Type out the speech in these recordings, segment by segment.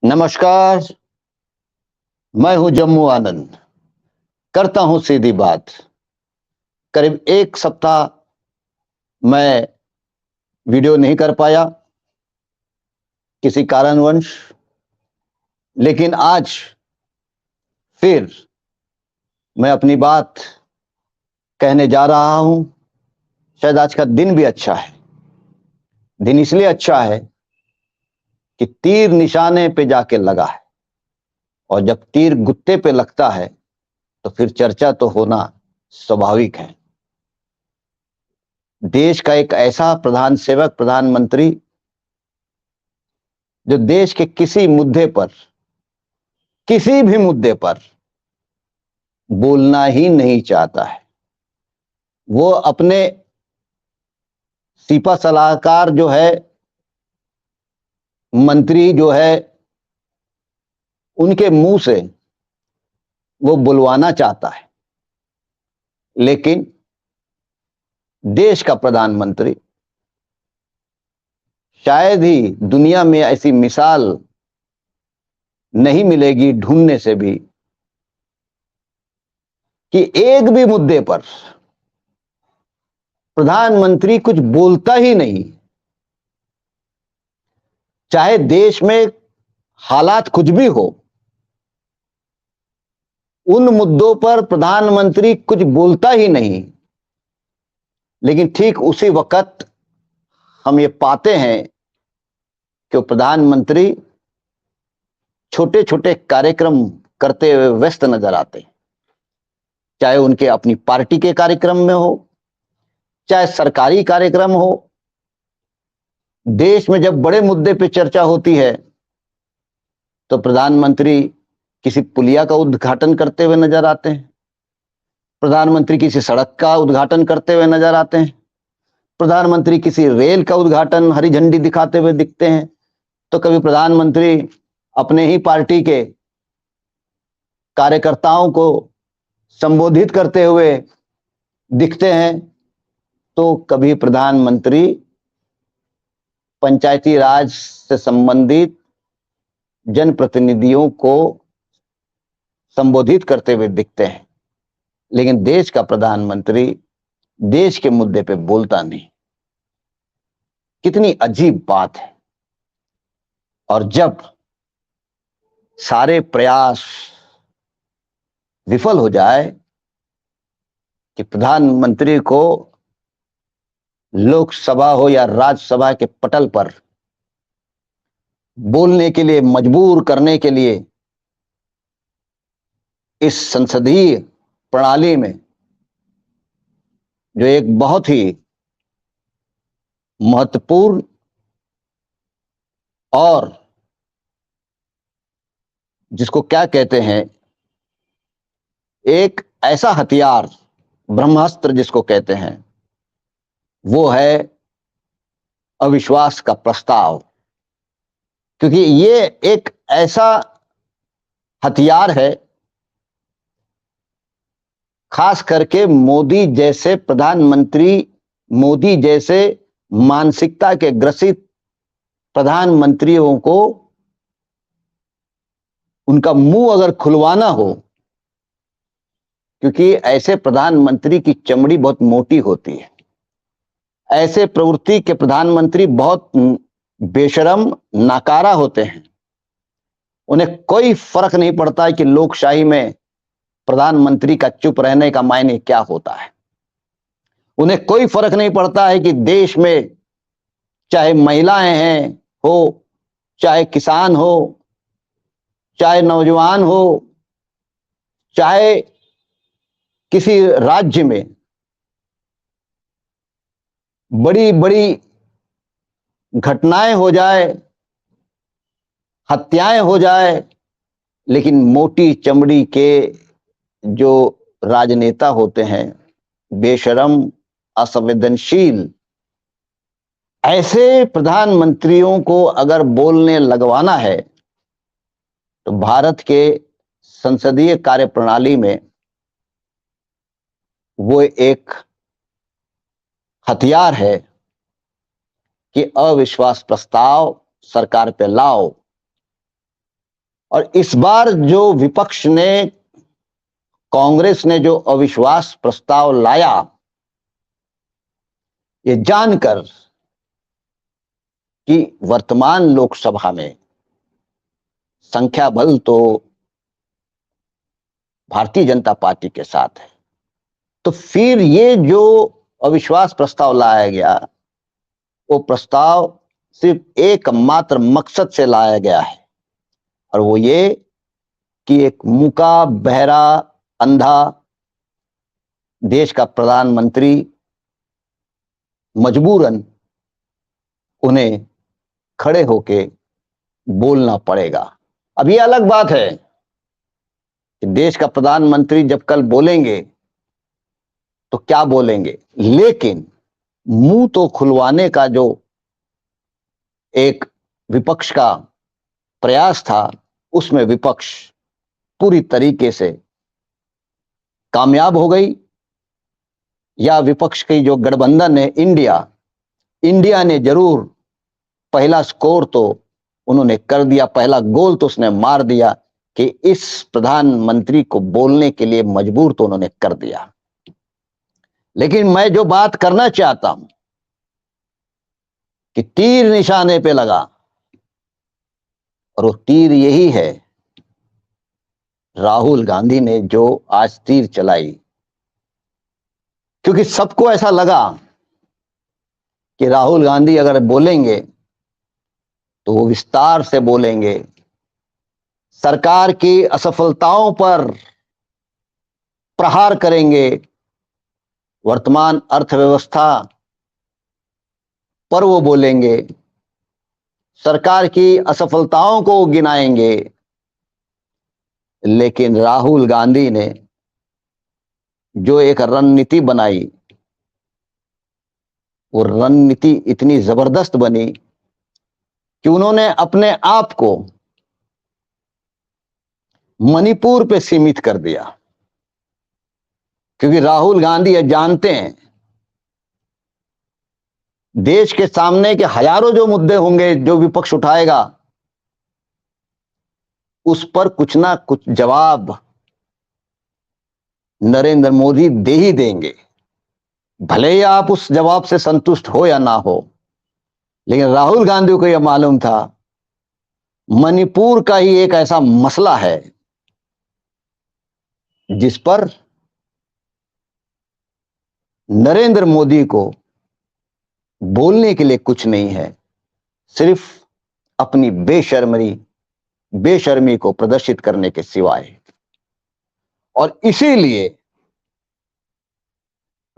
नमस्कार। मैं हूं जम्मू आनंद। करता हूं सीधी बात। करीब एक सप्ताह मैं वीडियो नहीं कर पाया किसी कारणवश, लेकिन आज फिर मैं अपनी बात कहने जा रहा हूं। शायद आज का दिन भी अच्छा है। दिन इसलिए अच्छा है कि तीर निशाने पे जाके लगा है, और जब तीर गुत्ते पे लगता है तो फिर चर्चा तो होना स्वाभाविक है। देश का एक ऐसा प्रधान सेवक, प्रधानमंत्री, जो देश के किसी भी मुद्दे पर बोलना ही नहीं चाहता है। वो अपने सीपा सलाहकार जो है, मंत्री जो है, उनके मुंह से वो बुलवाना चाहता है, लेकिन देश का प्रधानमंत्री, शायद ही दुनिया में ऐसी मिसाल नहीं मिलेगी ढूंढने से भी, कि एक भी मुद्दे पर प्रधानमंत्री कुछ बोलता ही नहीं। चाहे देश में हालात कुछ भी हो, उन मुद्दों पर प्रधानमंत्री कुछ बोलता ही नहीं। लेकिन ठीक उसी वक्त हम ये पाते हैं कि प्रधानमंत्री छोटे छोटे कार्यक्रम करते हुए व्यस्त नजर आते हैं। चाहे उनके अपनी पार्टी के कार्यक्रम में हो, चाहे सरकारी कार्यक्रम हो। देश में जब बड़े मुद्दे पे चर्चा होती है तो प्रधानमंत्री किसी पुलिया का उद्घाटन करते हुए नजर आते हैं, प्रधानमंत्री किसी सड़क का उद्घाटन करते हुए नजर आते हैं, प्रधानमंत्री किसी रेल का उद्घाटन, हरी झंडी दिखाते हुए दिखते हैं। तो कभी प्रधानमंत्री अपने ही पार्टी के कार्यकर्ताओं को संबोधित करते हुए दिखते हैं, तो कभी प्रधानमंत्री पंचायती राज से संबंधित जनप्रतिनिधियों को संबोधित करते हुए दिखते हैं। लेकिन देश का प्रधानमंत्री देश के मुद्दे पे बोलता नहीं। कितनी अजीब बात है। और जब सारे प्रयास विफल हो जाए कि प्रधानमंत्री को लोकसभा हो या राज्यसभा के पटल पर बोलने के लिए मजबूर करने के लिए इस संसदीय प्रणाली में, जो एक बहुत ही महत्वपूर्ण और जिसको क्या कहते हैं, एक ऐसा हथियार, ब्रह्मास्त्र जिसको कहते हैं, वो है अविश्वास का प्रस्ताव। क्योंकि ये एक ऐसा हथियार है, खास करके मोदी जैसे प्रधानमंत्री, मोदी जैसे मानसिकता के ग्रसित प्रधानमंत्रियों को उनका मुंह अगर खुलवाना हो, क्योंकि ऐसे प्रधानमंत्री की चमड़ी बहुत मोटी होती है। ऐसे प्रवृत्ति के प्रधानमंत्री बहुत बेशरम, नाकारा होते हैं। उन्हें कोई फर्क नहीं पड़ता है कि लोकशाही में प्रधानमंत्री का चुप रहने का मायने क्या होता है। उन्हें कोई फर्क नहीं पड़ता है कि देश में चाहे महिलाएं हैं हो, चाहे किसान हो, चाहे नौजवान हो, चाहे किसी राज्य में बड़ी बड़ी घटनाएं हो जाए, हत्याएं हो जाए, लेकिन मोटी चमड़ी के जो राजनेता होते हैं, बेशरम, असंवेदनशील, ऐसे प्रधानमंत्रियों को अगर बोलने लगवाना है तो भारत के संसदीय कार्यप्रणाली में वो एक हथियार है कि अविश्वास प्रस्ताव सरकार पे लाओ। और इस बार जो विपक्ष ने, कांग्रेस ने जो अविश्वास प्रस्ताव लाया, ये जानकर कि वर्तमान लोकसभा में संख्या बल तो भारतीय जनता पार्टी के साथ है, तो फिर ये जो अविश्वास प्रस्ताव लाया गया, वो प्रस्ताव सिर्फ एक मात्र मकसद से लाया गया है, और वो ये कि एक मूका, बहरा, अंधा देश का प्रधानमंत्री मजबूरन उन्हें खड़े होके बोलना पड़ेगा। अब ये अलग बात है कि देश का प्रधानमंत्री जब कल बोलेंगे तो क्या बोलेंगे, लेकिन मुंह तो खुलवाने का जो एक विपक्ष का प्रयास था, उसमें विपक्ष पूरी तरीके से कामयाब हो गई। या विपक्ष की जो गठबंधन है इंडिया ने जरूर पहला स्कोर तो उन्होंने कर दिया, पहला गोल तो उसने मार दिया कि इस प्रधानमंत्री को बोलने के लिए मजबूर तो उन्होंने कर दिया। लेकिन मैं जो बात करना चाहता हूं कि तीर निशाने पे लगा, और वो तीर यही है, राहुल गांधी ने जो आज तीर चलाई, क्योंकि सबको ऐसा लगा कि राहुल गांधी अगर बोलेंगे तो वो विस्तार से बोलेंगे, सरकार की असफलताओं पर प्रहार करेंगे, वर्तमान अर्थव्यवस्था पर वो बोलेंगे, सरकार की असफलताओं को गिनाएंगे। लेकिन राहुल गांधी ने जो एक रणनीति बनाई, वो रणनीति इतनी जबरदस्त बनी कि उन्होंने अपने आप को मणिपुर पे सीमित कर दिया। क्योंकि राहुल गांधी ये जानते हैं देश के सामने के हजारों जो मुद्दे होंगे जो विपक्ष उठाएगा, उस पर कुछ ना कुछ जवाब नरेंद्र मोदी दे ही देंगे, भले ही आप उस जवाब से संतुष्ट हो या ना हो। लेकिन राहुल गांधी को यह मालूम था मणिपुर का ही एक ऐसा मसला है जिस पर नरेंद्र मोदी को बोलने के लिए कुछ नहीं है, सिर्फ अपनी बेशर्मी को प्रदर्शित करने के सिवाय। और इसीलिए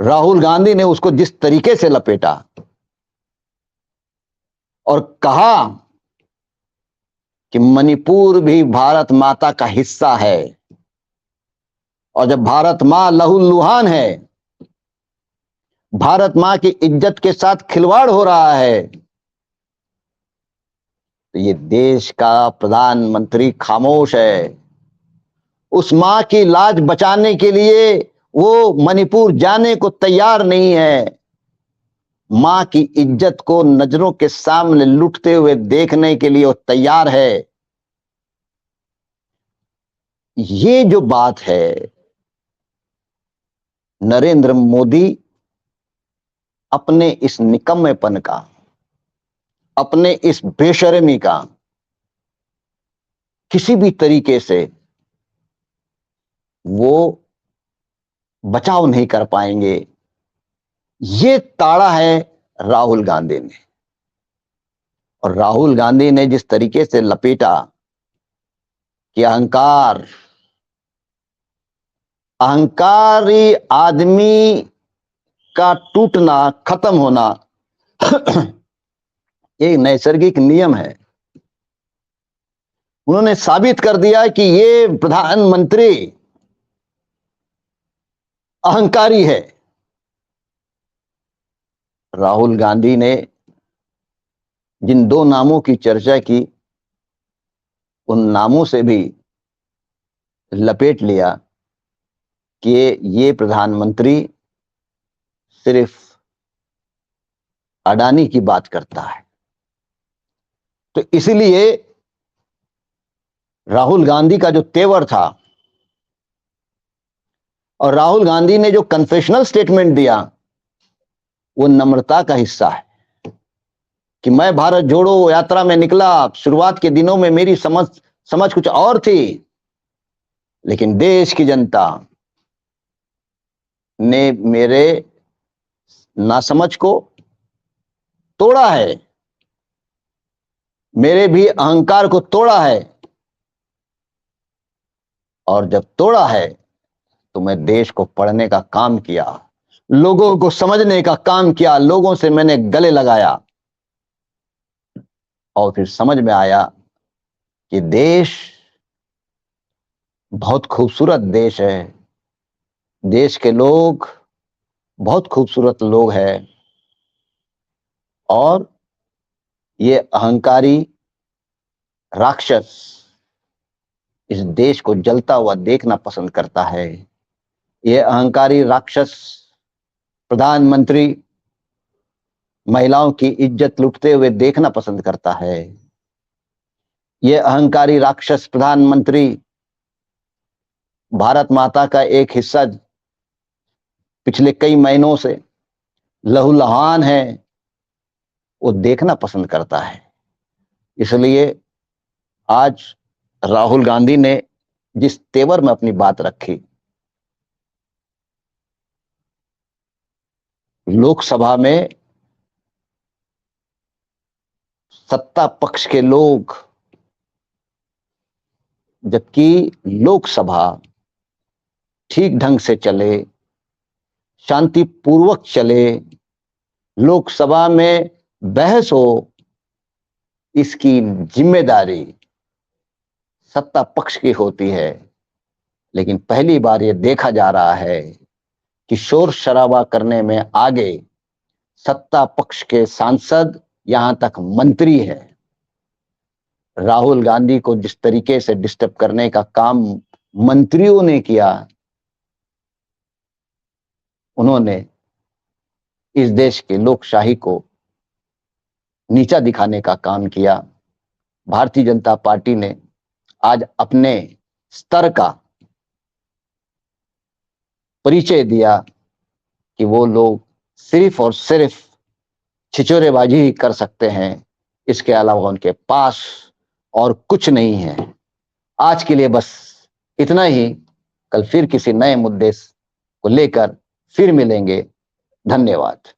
राहुल गांधी ने उसको जिस तरीके से लपेटा और कहा कि मणिपुर भी भारत माता का हिस्सा है, और जब भारत मां लहूलुहान है, भारत मां की इज्जत के साथ खिलवाड़ हो रहा है, तो ये देश का प्रधानमंत्री खामोश है। उस मां की लाज बचाने के लिए वो मणिपुर जाने को तैयार नहीं है। मां की इज्जत को नजरों के सामने लुटते हुए देखने के लिए वो तैयार है। ये जो बात है, नरेंद्र मोदी अपने इस निकम्मेपन का, अपने इस बेशर्मी का किसी भी तरीके से वो बचाव नहीं कर पाएंगे। ये ताड़ा है राहुल गांधी ने, और राहुल गांधी ने जिस तरीके से लपेटा कि अहंकारी आदमी का टूटना, खत्म होना एक नैसर्गिक नियम है। उन्होंने साबित कर दिया कि ये प्रधानमंत्री अहंकारी है। राहुल गांधी ने जिन दो नामों की चर्चा की, उन नामों से भी लपेट लिया कि ये प्रधानमंत्री सिर्फ अडानी की बात करता है। तो इसलिए राहुल गांधी का जो तेवर था और राहुल गांधी ने जो कन्फेशनल स्टेटमेंट दिया वो नम्रता का हिस्सा है कि मैं भारत जोड़ो यात्रा में निकला। शुरुआत के दिनों में मेरी समझ कुछ और थी, लेकिन देश की जनता ने मेरे नासमझ को तोड़ा है, मेरे भी अहंकार को तोड़ा है, और जब तोड़ा है तो मैं देश को पढ़ने का काम किया, लोगों को समझने का काम किया, लोगों से मैंने गले लगाया और फिर समझ में आया कि देश बहुत खूबसूरत देश है, देश के लोग बहुत खूबसूरत लोग हैं, और ये अहंकारी राक्षस इस देश को जलता हुआ देखना पसंद करता है। ये अहंकारी राक्षस प्रधानमंत्री महिलाओं की इज्जत लुटते हुए देखना पसंद करता है। ये अहंकारी राक्षस प्रधानमंत्री भारत माता का एक हिस्सा पिछले कई महीनों से लहूलुहान है, वो देखना पसंद करता है। इसलिए आज राहुल गांधी ने जिस तेवर में अपनी बात रखी, लोकसभा में सत्ता पक्ष के लोग, जबकि लोकसभा ठीक ढंग से चले, शांतिपूर्वक चले, लोकसभा में बहस हो, इसकी जिम्मेदारी सत्ता पक्ष की होती है। लेकिन पहली बार यह देखा जा रहा है कि शोर शराबा करने में आगे सत्ता पक्ष के सांसद, यहां तक मंत्री है। राहुल गांधी को जिस तरीके से डिस्टर्ब करने का काम मंत्रियों ने किया, उन्होंने इस देश की लोकशाही को नीचा दिखाने का काम किया। भारतीय जनता पार्टी ने आज अपने स्तर का परिचय दिया कि वो लोग सिर्फ और सिर्फ छिछोरेबाजी ही कर सकते हैं, इसके अलावा उनके पास और कुछ नहीं है। आज के लिए बस इतना ही। कल फिर किसी नए मुद्दे को लेकर फिर मिलेंगे। धन्यवाद।